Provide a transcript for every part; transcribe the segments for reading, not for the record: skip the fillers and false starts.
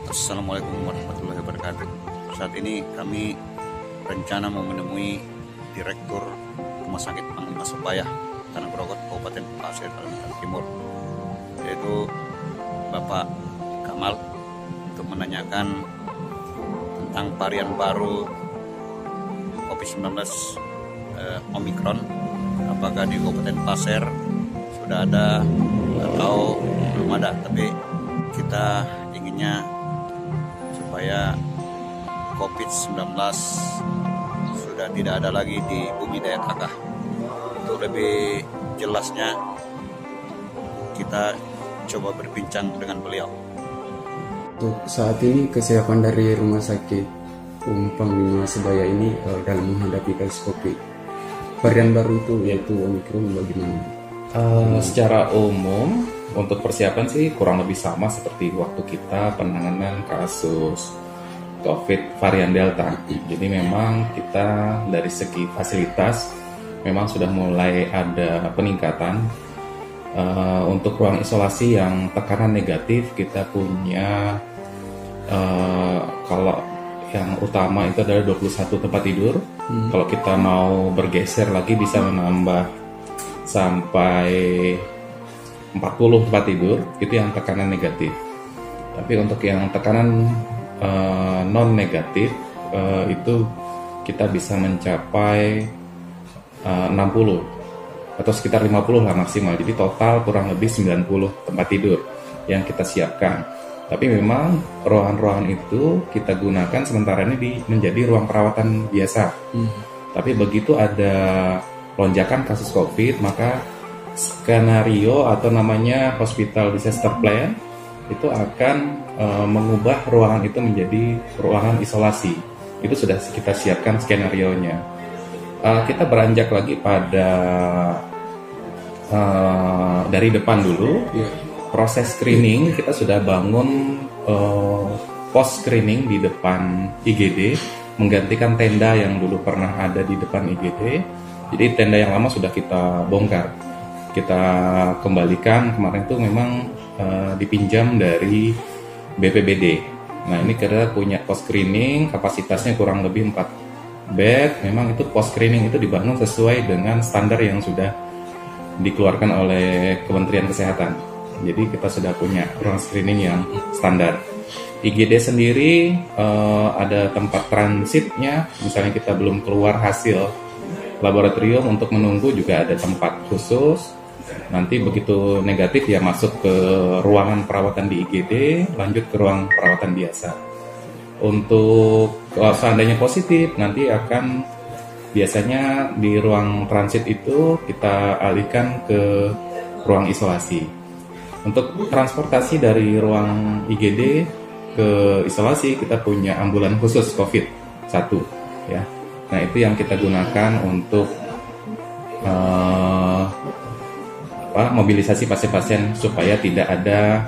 Assalamualaikum warahmatullahi wabarakatuh. Saat ini kami rencana mau menemui Direktur Rumah Sakit Panglima Supaya Tanah Grogol, Kabupaten Pasir, Kalimantan Timur, yaitu Bapak Kamal, untuk menanyakan tentang varian baru COVID-19 Omikron. Apakah di Kabupaten Pasir sudah ada atau belum ada, tapi kita inginnya supaya COVID-19 sudah tidak ada lagi di bumi Daya Takah. Untuk lebih jelasnya kita coba berbincang dengan beliau. Untuk saat ini kesiapan dari Rumah Sakit Panglima Supaya ini dalam menghadapi kasus COVID varian baru itu yaitu Omikron bagaimana? Secara umum untuk persiapan sih kurang lebih sama seperti waktu kita penanganan kasus COVID varian Delta. Jadi memang kita dari segi fasilitas memang sudah mulai ada peningkatan. Untuk ruang isolasi yang tekanan negatif kita punya kalau yang utama itu adalah 21 tempat tidur. Kalau kita mau bergeser lagi bisa menambah sampai 40 tempat tidur, itu yang tekanan negatif. Tapi untuk yang tekanan non negatif itu kita bisa mencapai 60 atau sekitar 50 lah maksimal. Jadi total kurang lebih 90 tempat tidur yang kita siapkan. Tapi memang ruangan-ruangan itu kita gunakan sementara ini menjadi ruang perawatan biasa. Tapi begitu ada lonjakan kasus COVID, maka skenario atau namanya hospital disaster plan itu akan mengubah ruangan itu menjadi ruangan isolasi. Itu sudah kita siapkan skenario-nya. Kita beranjak lagi pada dari depan dulu. Proses screening kita sudah bangun post screening di depan IGD, menggantikan tenda yang dulu pernah ada di depan IGD. Jadi tenda yang lama sudah kita bongkar, kita kembalikan. Kemarin itu memang dipinjam dari BPBD. Nah ini kita punya post screening, kapasitasnya kurang lebih 4 bed. Memang itu post screening itu dibangun sesuai dengan standar yang sudah dikeluarkan oleh Kementerian Kesehatan. Jadi kita sudah punya ruang screening yang standar. IGD sendiri ada tempat transitnya, misalnya kita belum keluar hasil laboratorium untuk menunggu juga ada tempat khusus. Nanti begitu negatif ya masuk ke ruangan perawatan di IGD, lanjut ke ruang perawatan biasa. Untuk kalau seandainya positif nanti akan biasanya di ruang transit itu kita alihkan ke ruang isolasi. Untuk transportasi dari ruang IGD ke isolasi kita punya ambulan khusus COVID-1 ya. Nah itu yang kita gunakan untuk mobilisasi pasien-pasien supaya tidak ada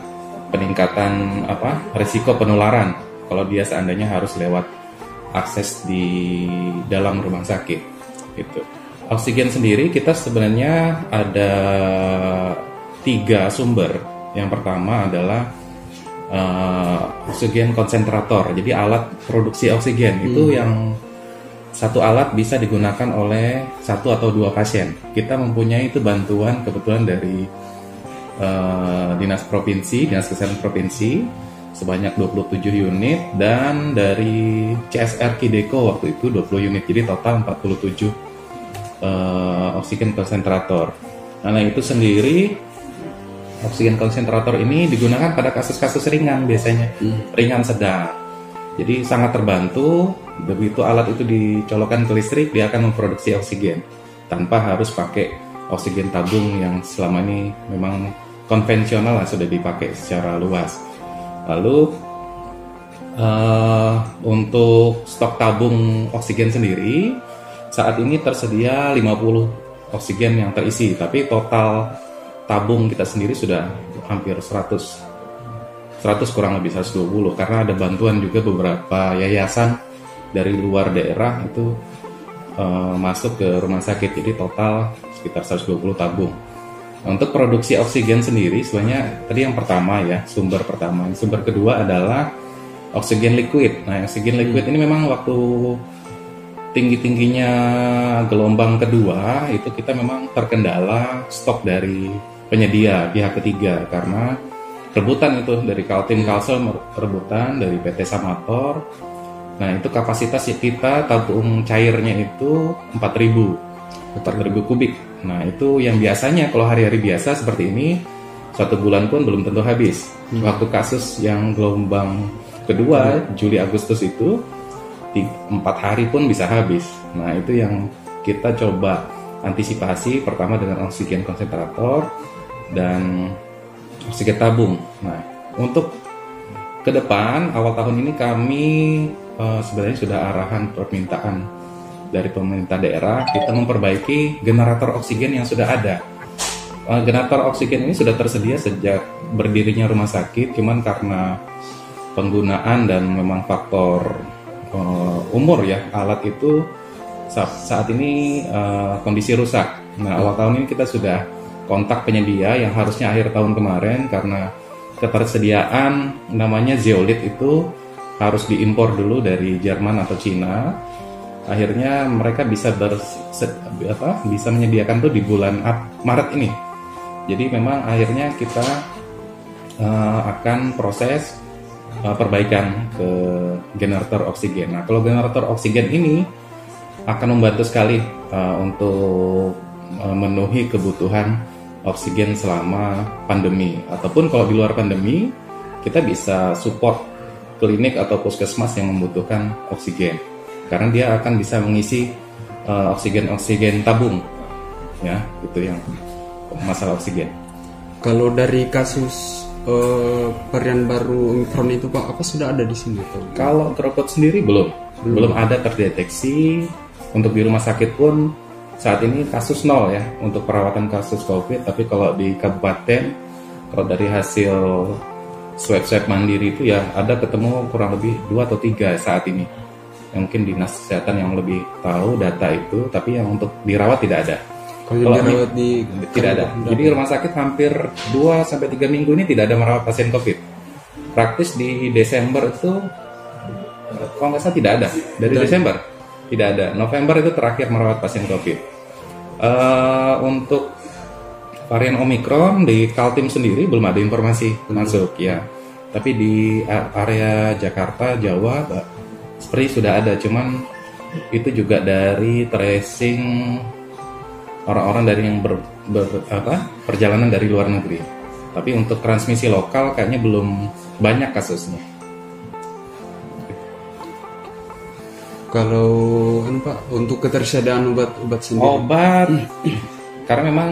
peningkatan resiko penularan kalau dia seandainya harus lewat akses di dalam rumah sakit gitu. Oksigen sendiri kita sebenarnya ada 3 sumber. Yang pertama adalah oksigen konsentrator. Jadi alat produksi oksigen itu yang satu alat bisa digunakan oleh 1 atau 2 pasien. Kita mempunyai itu bantuan kebetulan dari Dinas Kesehatan Provinsi sebanyak 27 unit dan dari CSR Kideko waktu itu 20 unit. Jadi total 47 oksigen konsentrator. Nah itu sendiri oksigen konsentrator ini digunakan pada kasus-kasus ringan biasanya, ringan sedang. Jadi sangat terbantu, begitu alat itu dicolokkan ke listrik, dia akan memproduksi oksigen tanpa harus pakai oksigen tabung yang selama ini memang konvensional lah sudah dipakai secara luas. Lalu untuk stok tabung oksigen sendiri, saat ini tersedia 50 oksigen yang terisi, tapi total tabung kita sendiri sudah hampir 100 kurang lebih 120 karena ada bantuan juga beberapa yayasan dari luar daerah itu masuk ke rumah sakit, jadi total sekitar 120 tabung. Untuk produksi oksigen sendiri sebenarnya tadi yang pertama ya, sumber pertama. Sumber kedua adalah oksigen liquid. Nah, oksigen liquid ini memang waktu tinggi-tingginya gelombang kedua itu kita memang terkendala stok dari penyedia pihak ketiga karena rebutan itu dari Kaltim Kalsel, rebutan dari PT Samator. Nah, itu kapasitas kita tabung cairnya itu 4.000 kubik. Nah, itu yang biasanya kalau hari-hari biasa seperti ini 1 bulan pun belum tentu habis. Waktu kasus yang gelombang kedua Juli Agustus itu 4 hari pun bisa habis. Nah, itu yang kita coba antisipasi pertama dengan oksigen konsentrator dan oksigen tabung. Nah, untuk ke depan awal tahun ini kami sebenarnya sudah arahan permintaan dari pemerintah daerah kita memperbaiki generator oksigen yang sudah ada. Generator oksigen ini sudah tersedia sejak berdirinya rumah sakit, cuman karena penggunaan dan memang faktor umur ya, alat itu saat ini kondisi rusak. Nah, awal tahun ini kita sudah kontak penyedia yang harusnya akhir tahun kemarin karena ketersediaan namanya zeolit itu harus diimpor dulu dari Jerman atau Cina. Akhirnya mereka bisa bisa menyediakan tuh di bulan Maret ini. Jadi memang akhirnya kita akan proses perbaikan ke generator oksigen. Nah, kalau generator oksigen ini akan membantu sekali untuk memenuhi kebutuhan oksigen selama pandemi. Ataupun kalau di luar pandemi, kita bisa support klinik atau puskesmas yang membutuhkan oksigen. Karena dia akan bisa mengisi oksigen tabung. Ya, itu yang masalah oksigen. Kalau dari kasus varian baru Omicron itu Pak, apa sudah ada di sini Pak? Kalau droplet sendiri belum ada terdeteksi. Untuk di rumah sakit pun saat ini kasus 0 ya untuk perawatan kasus COVID. Tapi kalau di kabupaten, kalau dari hasil swab mandiri itu ya ada ketemu kurang lebih 2 atau 3 saat ini. Mungkin dinas kesehatan yang lebih tahu data itu, tapi yang untuk dirawat tidak ada. Kalau dirawat tidak ada. Jadi rumah sakit hampir 2-3 minggu ini tidak ada merawat pasien COVID. Praktis di Desember itu kalau nggak salah tidak ada. Dari Desember tidak ada. November itu terakhir merawat pasien COVID. Untuk varian Omicron di Kaltim sendiri belum ada informasi masuk ya. Tapi di area Jakarta, Jawa seperti sudah ada. Cuman itu juga dari tracing orang-orang dari yang perjalanan dari luar negeri. Tapi untuk transmisi lokal kayaknya belum banyak kasusnya. Kalau Pak, untuk ketersediaan obat sendiri? Karena memang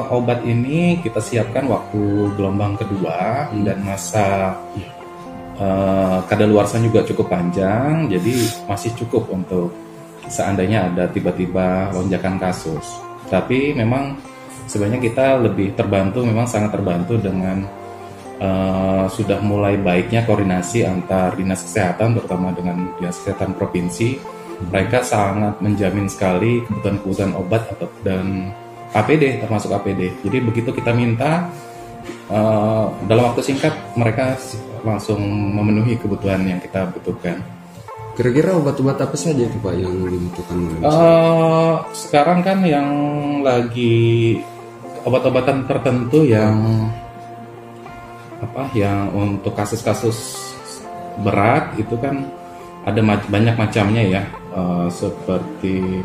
obat ini kita siapkan waktu gelombang kedua dan masa kadaluarsa juga cukup panjang, jadi masih cukup untuk seandainya ada tiba-tiba lonjakan kasus. Tapi memang sebenarnya kita lebih terbantu, memang sangat terbantu dengan sudah mulai baiknya koordinasi antar dinas kesehatan, terutama dengan dinas kesehatan provinsi. Mereka sangat menjamin sekali kebutuhan obat dan APD, termasuk APD. Jadi begitu kita minta, dalam waktu singkat mereka langsung memenuhi kebutuhan yang kita butuhkan. Kira-kira obat-obat apa saja itu Pak yang dibutuhkan? Sekarang kan yang lagi obat-obatan tertentu yang yang untuk kasus-kasus berat itu kan ada banyak macamnya ya, seperti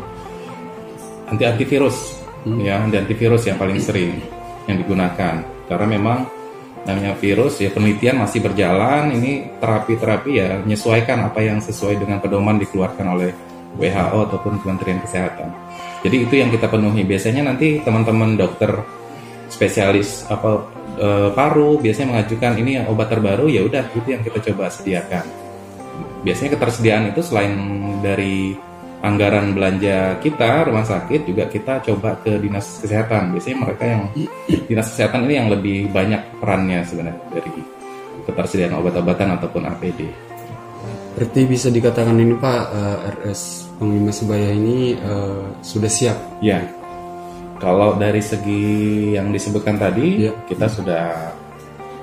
antivirus ya, antivirus yang paling sering yang digunakan karena memang namanya virus ya, penelitian masih berjalan. Ini terapi-terapi ya menyesuaikan apa yang sesuai dengan pedoman dikeluarkan oleh WHO ataupun Kementerian Kesehatan. Jadi itu yang kita penuhi. Biasanya nanti teman-teman dokter spesialis paru biasanya mengajukan ini obat terbaru, ya udah itu yang kita coba sediakan. Biasanya ketersediaan itu selain dari anggaran belanja kita rumah sakit, juga kita coba ke dinas kesehatan. Biasanya mereka yang dinas kesehatan ini yang lebih banyak perannya sebenarnya dari ketersediaan obat-obatan ataupun APD. Berarti bisa dikatakan ini Pak, RS Panglima Sebaya ini sudah siap? Ya, kalau dari segi yang disebutkan tadi, kita sudah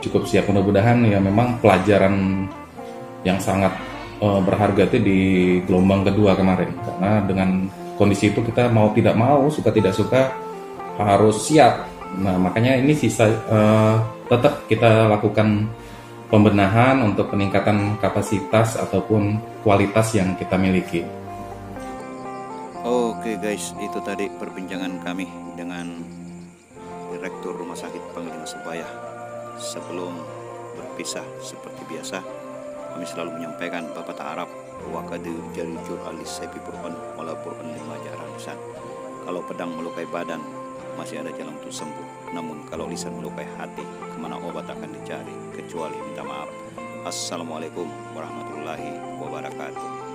cukup siap. Mudah-mudahan ya memang pelajaran yang sangat berharga itu di gelombang kedua kemarin, karena dengan kondisi itu kita mau tidak mau, suka tidak suka harus siap. Nah, makanya ini tetap kita lakukan pembenahan untuk peningkatan kapasitas ataupun kualitas yang kita miliki. Oke guys, itu tadi perbincangan kami dengan Direktur Rumah Sakit Panglima Sebaya. Sebelum berpisah seperti biasa, kami selalu menyampaikan Bapak Harap wakadir jarijur alis sepi Quran wala Quran lima jaranusan. Kalau pedang melukai badan, masih ada jalan untuk sembuh. Namun kalau lisan melukai hati, kemana obat akan dicari kecuali minta maaf. Assalamualaikum warahmatullahi wabarakatuh.